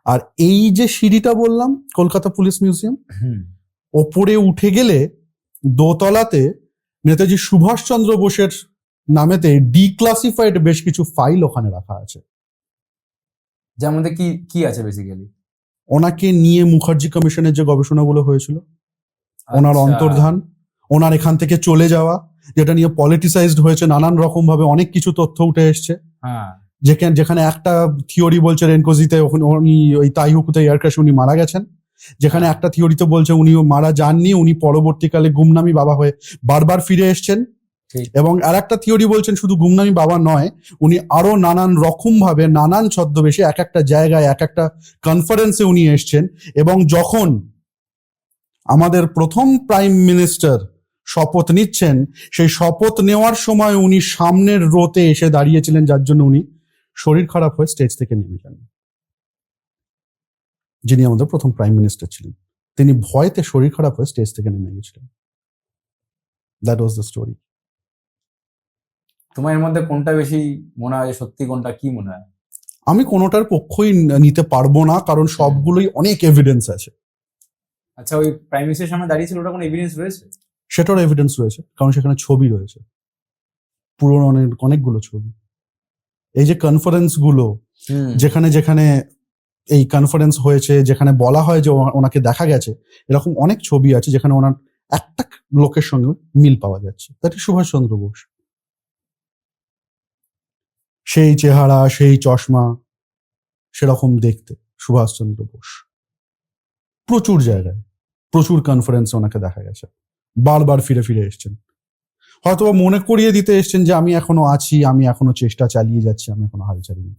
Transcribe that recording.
আর এই যে সিঁড়িটা বললাম কলকাতা পুলিশ মিউজিয়াম, ওপরে উঠে গেলে দোতলাতে নেতাজি সুভাষচন্দ্র বোসের নামেতে ডিক্লাসিফাইড বেশ কিছু ফাইল ওখানে রাখা আছে। যার মধ্যে কি কি আছে বেসিক্যালি? ওনাকে নিয়ে মুখার্জি কমিশনের যে গবেষণাগুলো হয়েছিল, ওনার অন্তর্ধান, ওনার এখান থেকে চলে যাওয়া, যেটা নিয়ে পলিটিসাইজড হয়েছে নানান রকম ভাবে, অনেক কিছু তথ্য উঠে এসছে। যেখানে একটা থিওরি বলছে রেনকোজিতে উনি ওই তাইহুকুতে এয়ার ক্র্যাশে উনি মারা গেছেন, যেখানে একটা থিওরিতে বলছে উনিও মারা যাননি, উনি পরবর্তীকালে গুমনামি বাবা হয়ে বারবার ফিরে এসছেন। এবং আর একটা থিওরি বলছেন শুধু গুমনামি বাবা নয়, উনি আরো নানান রকম ভাবে নানান ছদ্মবেশে এক একটা জায়গায় এক একটা কনফারেন্সে উনি এসছেন। এবং যখন আমাদের প্রথম প্রাইম মিনিস্টার শপথ নিচ্ছেন, সেই শপথ নেওয়ার সময় উনি সামনের রোতে এসে দাঁড়িয়েছিলেন, যার জন্য উনি শরীর খারাপ হয়ে স্টেজ থেকে নেমে যান। যিনি আমাদের প্রথম প্রাইম মিনিস্টার ছিলেন, তিনি ভয়তে শরীর খারাপ হয়ে স্টেজ থেকে নেমে গেছিলেন। That was the story. তোমার এর মধ্যে কোনটা বেশি মনে হয় সত্যি, কোনটা কি মনে হয়? আমি কোনোটার পক্ষই নিতে পারবো না, কারণ সবগুলোই অনেক এভিডেন্স আছে। আচ্ছা, ওই প্রাইম মিনিস্টারের সামনে দাঁড়িয়েছিল, ওটা কোনো এভিডেন্স রয়েছে? সেটারও এভিডেন্স রয়েছে, কারণ সেখানে ছবি রয়েছে, পুরনো অনেকগুলো ছবি। এই যে কনফারেন্স গুলো, যেখানে যেখানে এই কনফারেন্স হয়েছে, যেখানে বলা হয় যে ওনাকে দেখা গেছে, এরকম অনেক ছবি আছে যেখানে ওনার একটা লোকের সঙ্গে মিল পাওয়া যাচ্ছে, দ্যাট ইজ সুভাষচন্দ্র বোস। সেই চেহারা, সেই চশমা, সেরকম দেখতে সুভাষচন্দ্র বোস। প্রচুর জায়গায় প্রচুর কনফারেন্সে ওনাকে দেখা গেছে, বারবার ফিরে ফিরে এসছেন। হয়তো মনে করিয়ে দিতে এসছেন যে আমি এখনো আছি, আমি এখনো চেষ্টা চালিয়ে যাচ্ছি, আমি এখনো হাল ছাড়িনি।